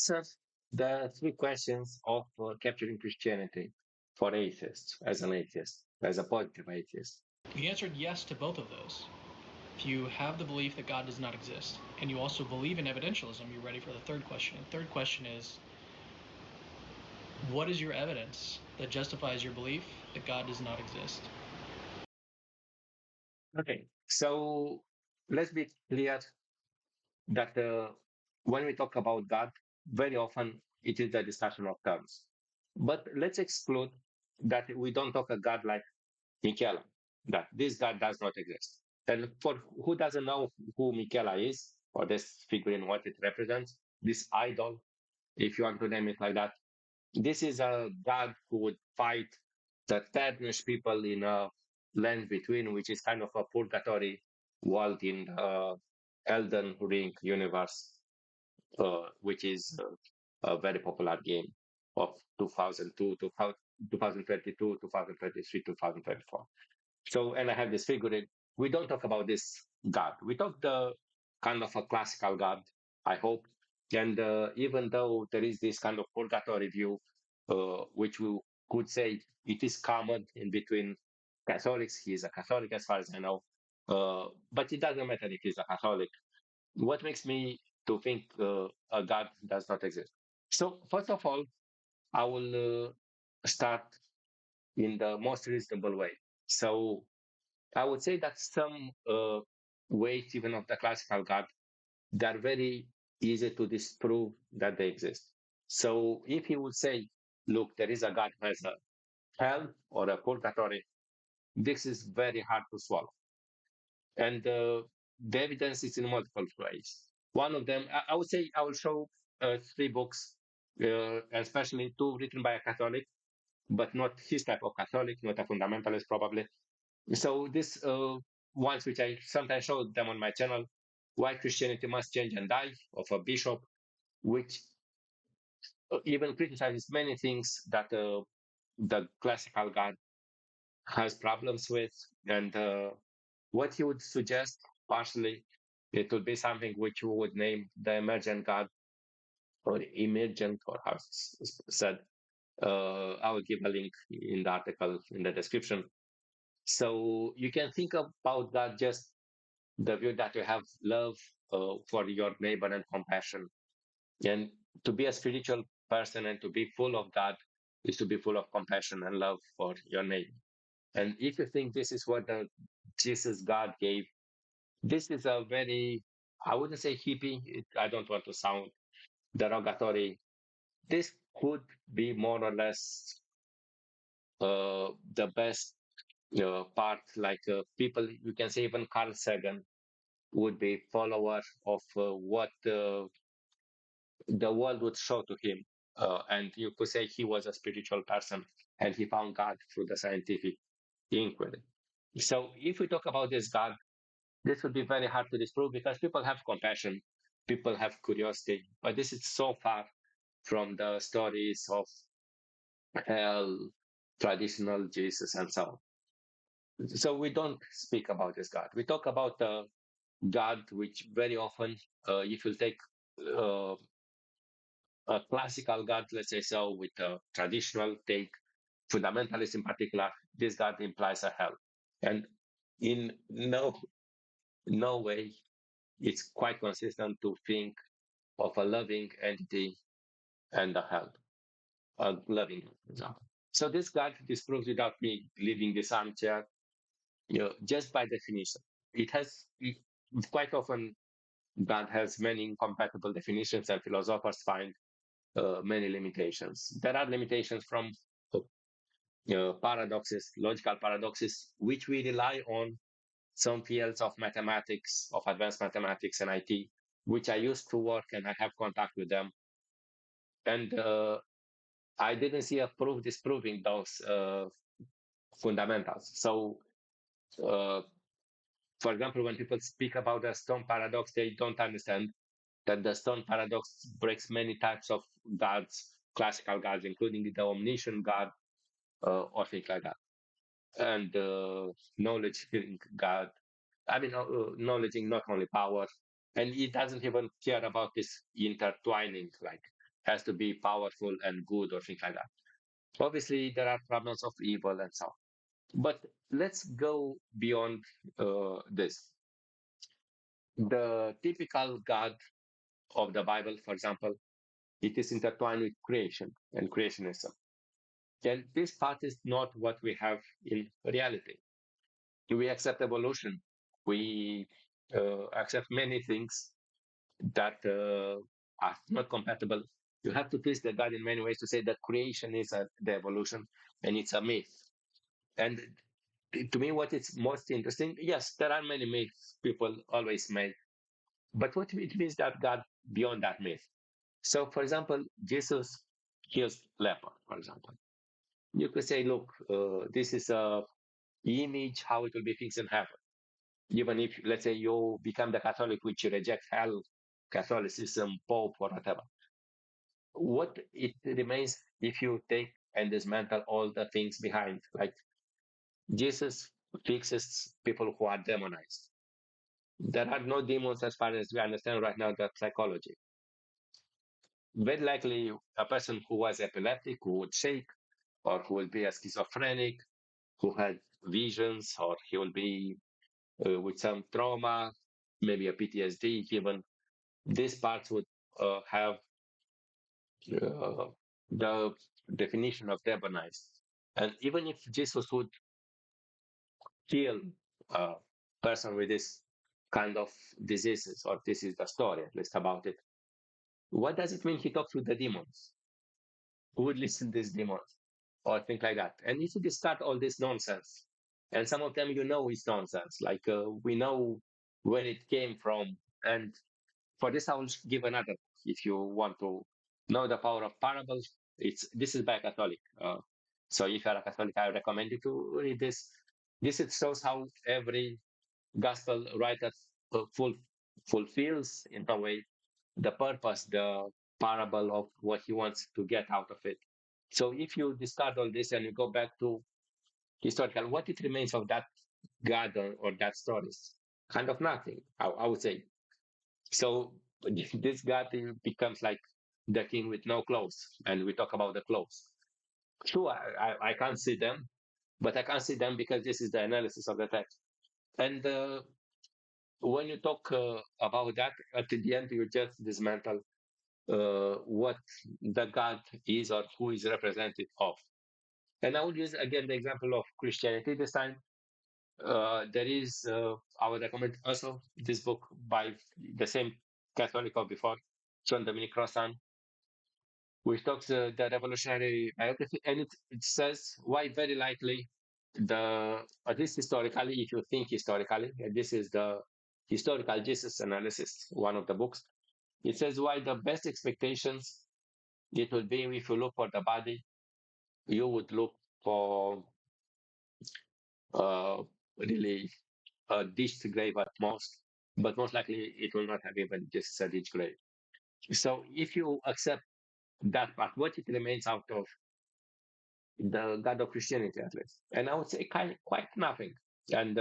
answer the three questions of capturing Christianity for atheists, as an atheist, as a positive atheist. You answered yes to both of those. If you have the belief that God does not exist, and you also believe in evidentialism, you're ready for the third question. The third question is, what is your evidence that justifies your belief that God does not exist? Okay, so let's be clear that when we talk about God, very often it is a discussion of terms. But let's exclude that we don't talk a God like Michela, that this God does not exist. And for who doesn't know who Michela is, or this figurine, what it represents, this idol, if you want to name it like that, this is a God who would fight the Turkish people in a land between, which is kind of a purgatory world in the Elden Ring universe, which is a very popular game of 2002, 2022, 2023, 2024. So, and I have this figurine. We don't talk about this God. We talk the kind of a classical God, I hope. And even though there is this kind of purgatory view, which we could say it is common in between Catholics, he is a Catholic as far as I know. But it doesn't matter if he's a Catholic. What makes me to think a God does not exist? So, first of all, I will start in the most reasonable way. So, I would say that some ways, even of the classical God, they're very easy to disprove that they exist. So if he would say, look, there is a God who has a hell or a purgatory, this is very hard to swallow. And the evidence is in multiple ways. One of them, I would say, I will show three books, especially two written by a Catholic, but not his type of Catholic, not a fundamentalist, probably. So this ones which I sometimes show them on my channel, Why Christianity Must Change and Die, of a bishop, which even criticizes many things that the classical God has problems with. And what he would suggest, partially, it would be something which we would name the emergent God, or emergent, or how it's said. I will give a link in the article in the description. So you can think about that, just the view that you have love for your neighbor and compassion. And to be a spiritual person and to be full of God is to be full of compassion and love for your neighbor. And if you think this is what the Jesus God gave, this is a very, I wouldn't say hippie, I don't want to sound derogatory. This could be more or less the best part, like people, you can say even Carl Sagan would be follower of what the world would show to him. And you could say he was a spiritual person and he found God through the scientific inquiry. So if we talk about this God, this would be very hard to disprove because people have compassion, people have curiosity, but this is so far from the stories of hell, traditional Jesus, and so on. So we don't speak about this God. We talk about the God, which very often, if you take uh, a classical God, let's say so, with a traditional take, fundamentalist in particular, this God implies a hell. And in no way it's quite consistent to think of a loving entity and a hell, a loving example. So this God disproves without me leaving this armchair, just by definition. It quite often God has many incompatible definitions and philosophers find many limitations. There are limitations from paradoxes, logical paradoxes, which we rely on some fields of mathematics, of advanced mathematics and IT, which I used to work and I have contact with them. And I didn't see a proof disproving those fundamentals. So, uh, for example, when people speak about the stone paradox, they don't understand that the stone paradox breaks many types of gods, classical gods, including the omniscient God, or things like that. And knowledge God. I mean, knowledging not only power, and it doesn't even care about this intertwining, like has to be powerful and good or things like that. Obviously, there are problems of evil and so on. But let's go beyond this. The typical God of the Bible, for example, it is intertwined with creation and creationism. And this part is not what we have in reality. We accept evolution. We accept many things that are not compatible. You have to twist the God in many ways to say that creation is the evolution and it's a myth. And to me, what is most interesting, yes, there are many myths people always make, but what it means that God beyond that myth. So, for example, Jesus heals leper, for example. You could say, look, this is a image how it will be fixed in heaven. Even if, let's say, you become the Catholic, which you reject hell, Catholicism, Pope, or whatever. What it remains if you take and dismantle all the things behind, like Jesus fixes people who are demonized. There are no demons as far as we understand right now that psychology. Very likely a person who was epileptic, who would shake, or who will be a schizophrenic, who had visions, or he will be with some trauma, maybe a PTSD, even these parts would have uh, the definition of demonized. And even if Jesus would heal a person with this kind of diseases, or this is the story at least about it, what does it mean he talks with the demons? Who would listen to these demons? Or things like that. And if you discard all this nonsense, and some of them you know is nonsense, like we know where it came from. And for this, I will give another. If you want to know the power of parables, it's this is by a Catholic. So if you are a Catholic, I recommend you to read this. This it shows how every gospel writer fulfills in a way the purpose, the parable of what he wants to get out of it. So if you discard all this and you go back to historical, what it remains of that God or that stories? Kind of nothing, I would say. So this God becomes like the king with no clothes, and we talk about the clothes. Sure, I can't see them, but I can't see them because this is the analysis of the text. And when you talk about that, at the end, you just dismantle what the God is or who is represented of. And I will use again the example of Christianity this time. There is, I would recommend also this book by the same Catholic of before, John Dominic Crossan, which talks the revolutionary biography, and it says why very likely at least historically, if you think historically, and this is the historical Jesus analysis, one of the books, it says why the best expectations it would be if you look for the body, you would look for uh, really a ditched grave at most, but most likely it will not have even just a ditched grave. So if you accept that part, what it remains out of the God of Christianity at least? And I would say quite nothing. And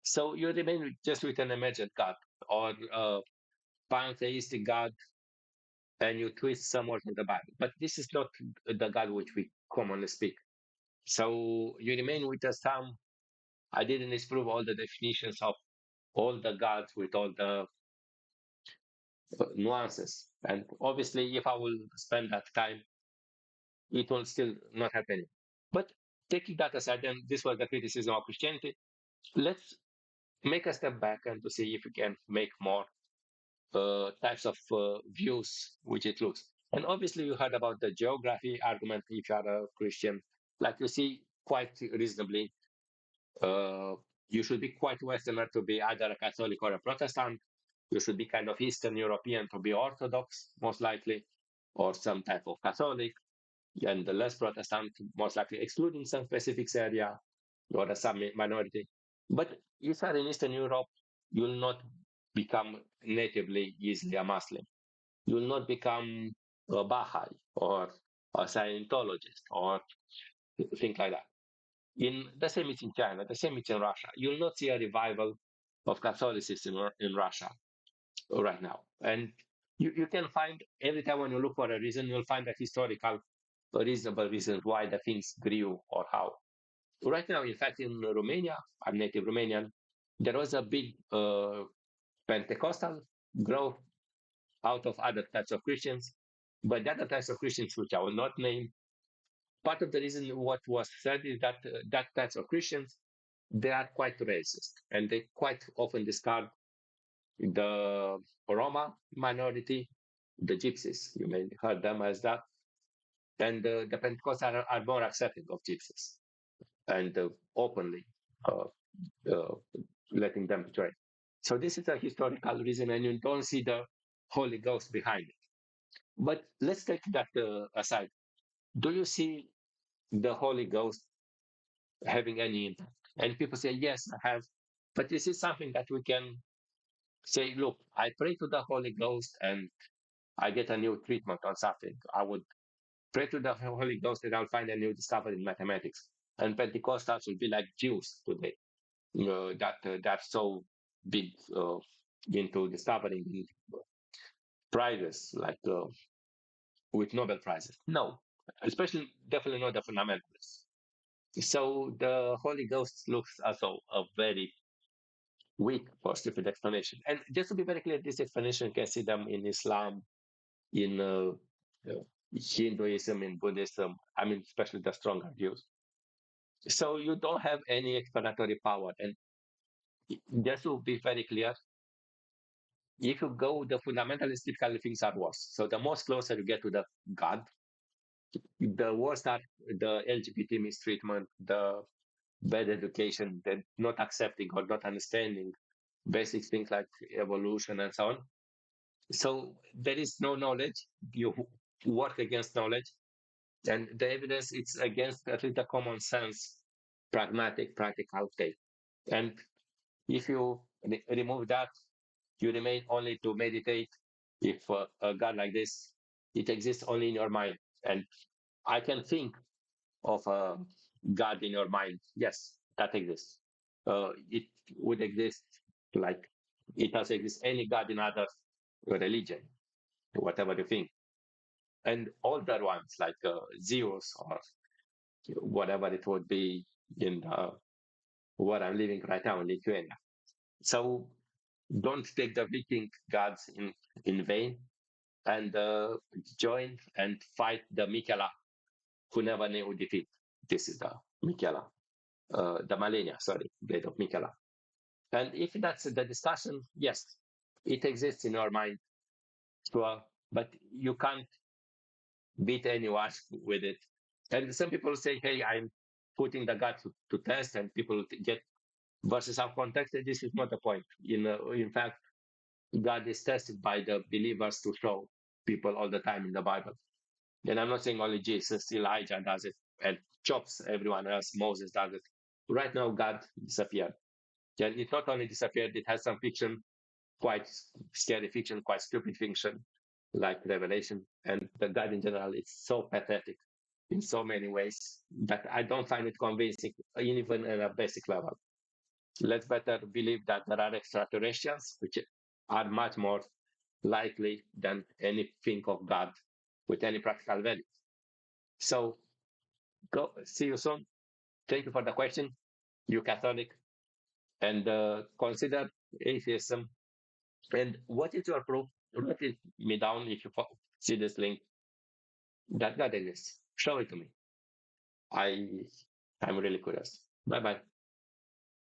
so you remain just with an emergent God or pantheistic God, and you twist some words of the Bible. But this is not the God which we commonly speak. So you remain with some. I didn't disprove all the definitions of all the gods with all the nuances. And obviously, if I will spend that time, it will still not happen. But taking that aside, and this was the criticism of Christianity, let's make a step back and to see if we can make more types of views which it looks. And obviously, you heard about the geography argument if you are a Christian. Like you see, quite reasonably, uh, you should be quite Westerner to be either a Catholic or a Protestant. You should be kind of Eastern European to be Orthodox, most likely, or some type of Catholic, and the less Protestant, most likely, excluding some specific area or some minority. But if you are in Eastern Europe, you will not become natively easily a Muslim. You will not become a Baha'i or a Scientologist or things like that. In the same is in China, the same is in Russia. You'll not see a revival of Catholicism in Russia right now. And You can find every time when you look for a reason, you'll find a historical, a reasonable reason why the things grew or how. Right now, in fact, in Romania, I'm native Romanian, there was a big Pentecostal growth out of other types of Christians, but the other types of Christians, which I will not name, part of the reason what was said is that that types of Christians, they are quite racist, and they quite often discard the Roma minority, the Gypsies. You may have heard them as that, and the Pentecostals are more accepting of Gypsies and openly uh, uh, letting them join. So this is a historical reason, and you don't see the Holy Ghost behind it. But let's take that aside. Do you see the Holy Ghost having any impact? And people say, yes, I have. But this is something that we can say, look, I pray to the Holy Ghost and I get a new treatment on something. I would pray to the Holy Ghost and I'll find a new discovery in mathematics. And Pentecostals will be like Jews today, that's so big into discovering prizes like with Nobel prizes. No, especially definitely not the fundamentalists. So the Holy Ghost looks also a very weak for stupid explanation. And just to be very clear, this explanation you can see them in Islam, in Hinduism, in Buddhism. I mean, especially the stronger views. So you don't have any explanatory power. And just to be very clear, if you go the fundamentalist, typically things are worse. So the most closer you get to the God, the worse are the LGBT mistreatment, the bad education, the not accepting or not understanding basic things like evolution and so on. So there is no knowledge. You work against knowledge, and the evidence it's against at least the common sense, pragmatic, practical take. And if you remove that, you remain only to meditate. If a God like this, it exists only in your mind, and I can think of a God in your mind. Yes, that exists. It would exist like it does exist any God in other religion, whatever you think. And older ones like Zeus or whatever it would be in where I'm living right now in Lithuania. So don't take the Viking gods in vain and join and fight the Mikela who never knew defeat. This is the Mikela, the Malenia, sorry, blade of Mikela. And if that's the discussion, yes, it exists in your mind, sure, but you can't beat anyone with it. And some people say, hey, I'm putting the God to test, and people get verses out of context. This is not the point. In fact, God is tested by the believers to show people all the time in the Bible. And I'm not saying only Jesus, Elijah does it, and chops everyone else. Moses does it. Right now, God disappeared. And it not only disappeared, it has some fiction, quite scary fiction, quite stupid fiction, like Revelation. And the God in general, it's so pathetic in so many ways that I don't find it convincing, even at a basic level. Let's better believe that there are extraterrestrials, which are much more likely than anything of God with any practical value. So, go see you soon. Thank you for the question, you Catholic, and consider atheism. And what is your proof? Write it me down if you see this link that God exists. Show it to me. I I'm really curious. Bye bye.